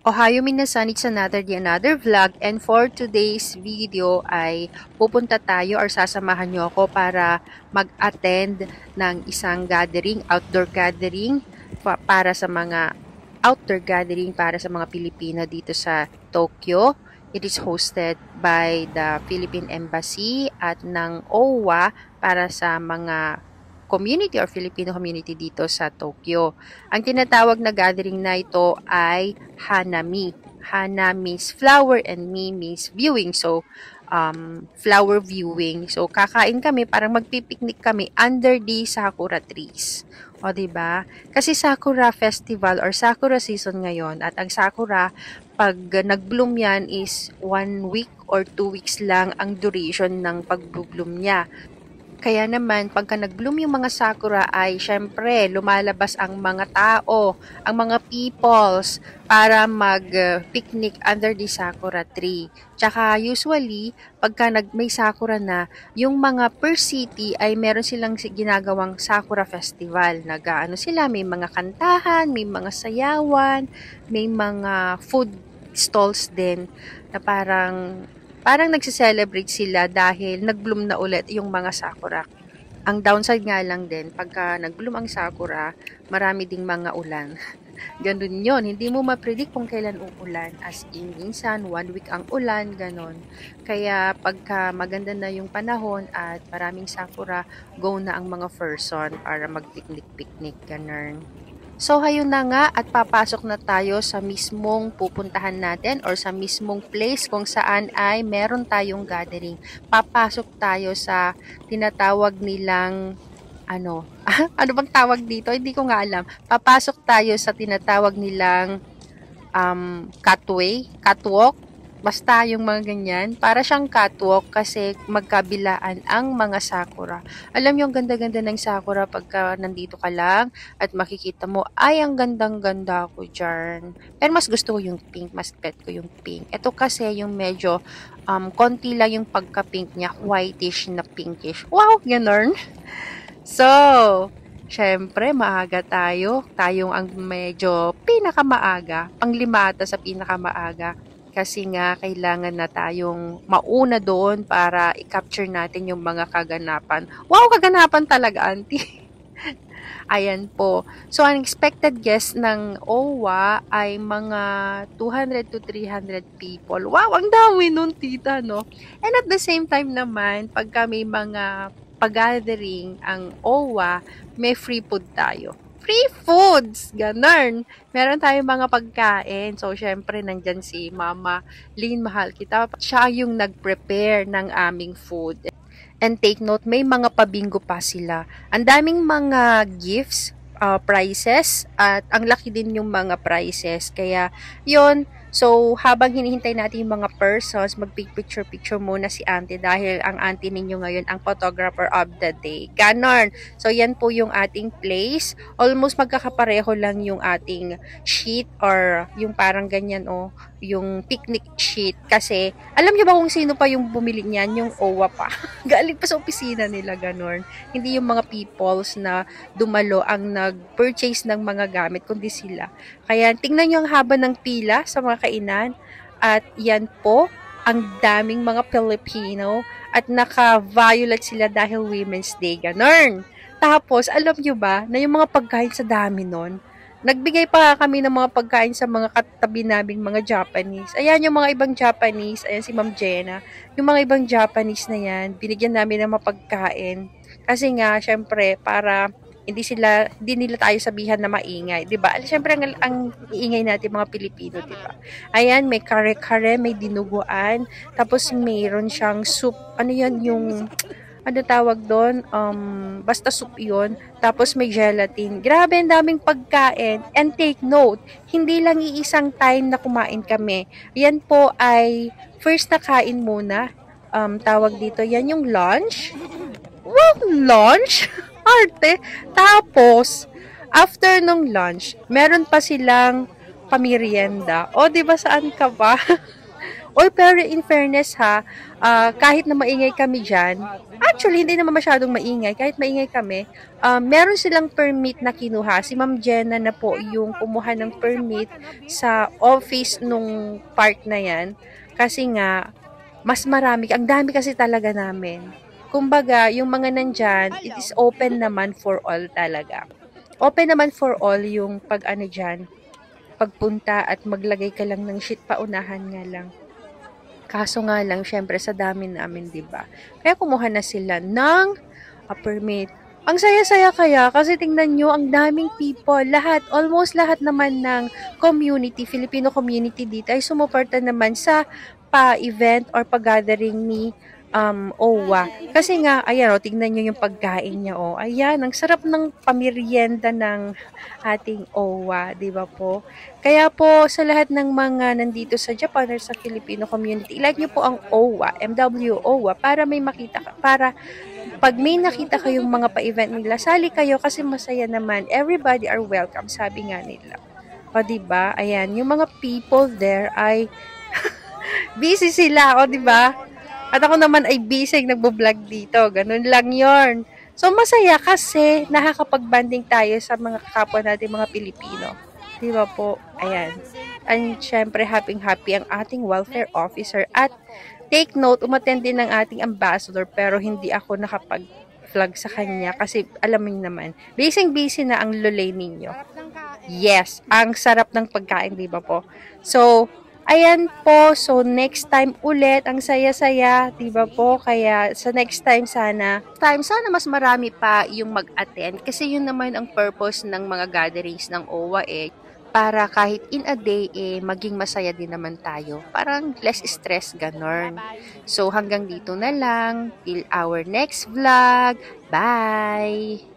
Ohayo minasan, it's another day, another vlog, and for today's video ay pupunta tayo or sasamahan nyo ako para mag-attend ng isang gathering, outdoor gathering para sa mga outdoor gathering para sa mga Pilipino dito sa Tokyo. It is hosted by the Philippine Embassy at ng OWA para sa mga community or Filipino community dito sa Tokyo. Ang tinatawag na gathering na ito ay Hanami. Hana means flower and mi means viewing. So, flower viewing. So, kakain kami, parang magpipiknik kami under the sakura trees. O, diba? Kasi sakura festival or sakura season ngayon at ang sakura, pag nag-bloom yan is 1 week or 2 weeks lang ang duration ng pag-bloom niya. Kaya naman, pagka nag-bloom yung mga sakura ay syempre lumalabas ang mga tao, ang mga peoples para mag-picnic under the sakura tree. Tsaka usually, pagka may sakura na, yung mga per city ay meron silang ginagawang sakura festival. Nag-ano sila, may mga kantahan, may mga sayawan, may mga food stalls din na parang nagse-celebrate sila dahil nag-bloom na ulit yung mga sakura. Ang downside nga lang din, pagka nag-bloom ang sakura, marami ding mga ulan. Ganun yon, hindi mo ma-predict kung kailan uulan. As in, minsan, 1 week ang ulan, ganun. Kaya pagka maganda na yung panahon at maraming sakura, go na ang mga person para mag-picnic-picnic, ganun. So, hayun na nga at papasok na tayo sa mismong pupuntahan natin or sa mismong place kung saan ay meron tayong gathering. Papasok tayo sa tinatawag nilang ano bang tawag dito? Hindi ko nga alam. Papasok tayo sa tinatawag nilang catwalk. Basta yung mga ganyan, para siyang catwalk kasi magkabilaan ang mga sakura. Alam yung ganda-ganda ng sakura pagka nandito ka lang at makikita mo, ay ang gandang-ganda ko dyan. Pero mas gusto ko yung pink, mas pet ko yung pink. Ito kasi yung medyo konti lang yung pagka-pink niya, whitish na pinkish. Wow, ganun. So, syempre, maaga tayo. Tayong ang medyo pinakamaaga, panglimata sa pinakamaaga. Kasi nga, kailangan na tayong mauna doon para i-capture natin yung mga kaganapan. Wow, kaganapan talaga, auntie. Ayan po. So, ang expected guest ng OWA ay mga 200 to 300 people. Wow, ang dami nun, tita, no? And at the same time naman, pagka may mga pag-gathering ang OWA, may free food tayo. Free foods! Ganun! Meron tayong mga pagkain. So, syempre, nandyan si Mama Lynn, mahal kita. Siya yung nag-prepare ng aming food. And take note, may mga pabingo pa sila. Ang daming mga gifts, prizes, at ang laki din yung mga prizes. Kaya, yon. So, habang hinihintay natin yung mga persons, mag-picture-picture muna si auntie dahil ang auntie ninyo ngayon ang photographer of the day. Ganon. So, yan po yung ating place. Almost magkakapareho lang yung ating sheet or yung parang ganyan yung picnic sheet. Kasi, alam niyo ba kung sino pa yung bumili niyan? Yung OWA pa. Galing pa sa opisina nila, ganon. Hindi yung mga peoples na dumalo ang nag-purchase ng mga gamit, kundi sila. Kaya tingnan nyo ang haba ng pila sa mga kainan. At yan po, ang daming mga Pilipino at naka-violet sila dahil Women's Day. Ganon. Tapos, alam nyo ba na yung mga pagkain sa dami nun, nagbigay pa kami ng mga pagkain sa mga katabi naming mga Japanese. Ayan yung mga ibang Japanese. Ayan si Ma'am Jenna. Yung mga ibang Japanese na yan, binigyan namin ng mga pagkain. Kasi nga, syempre, para hindi nila tayo sabihan na maingay, 'di ba? Syempre ang iingay natin mga Pilipino, 'di ba? Ayan, may kare-kare, may dinuguan, tapos mayroon siyang soup. Ano 'yan yung ano tawag doon? Basta soup 'yon. Tapos may gelatin. Grabe, ang daming pagkain. And take note, hindi lang iisang time na kumain kami. Yan po ay first na kain muna. Tawag dito, yan yung lunch. Wow, lunch? Arte. Tapos, after nung lunch, meron pa silang pamirienda. O, di ba saan ka ba? Or pero in fairness ha, kahit na maingay kami dyan, actually hindi naman masyadong maingay, kahit maingay kami, meron silang permit na kinuha. Si Ma'am Jenna na po yung kumuha ng permit sa office nung park na yan. Kasi nga, mas marami, ang dami kasi talaga namin. Kumbaga, yung mga nandyan, it is open naman for all talaga. Open naman for all yung pag-ano dyan, pagpunta at maglagay ka lang ng sheet, paunahan nga lang. Kaso nga lang, syempre sa dami namin, 'di ba? Kaya kumuha na sila ng permit. Ang saya-saya kaya kasi tingnan nyo, ang daming people, lahat, almost lahat naman ng community, Filipino community dito ay sumuporta naman sa pa-event or pa-gathering ni OWA. Kasi nga, ayan o, tingnan nyo yung pagkain niya o. Ayan, ang sarap ng pamiryenda ng ating OWA, di ba po? Kaya po, sa lahat ng mga nandito sa Japan or sa Filipino community, ilike nyo po ang OWA, MW OWA, para may makita ka, para pag may nakita kayong mga pa-event nila, sali kayo kasi masaya naman. Everybody are welcome, sabi nga nila. O, diba? Ayan, yung mga people there ay busy sila, o, diba? At ako naman ay busy nagbo-vlog dito. Ganun lang yon. So, masaya kasi nakakapag-banding tayo sa mga kapwa natin, mga Pilipino. Diba po? Ayan. And syempre, happy ang ating welfare officer. At take note, umattend din ng ating ambassador pero hindi ako nakapag-vlog sa kanya kasi alam mo naman, busy na ang lulay ninyo. Yes, ang sarap ng pagkain, di ba po? So, ayan po. So, next time ulit, ang saya-saya, di ba po? Kaya, sa next time sana mas marami pa yung mag-attend kasi yun naman ang purpose ng mga gatherings ng OWA para kahit in a day, maging masaya din naman tayo. Parang less stress, ganon. So, hanggang dito na lang. Till our next vlog. Bye!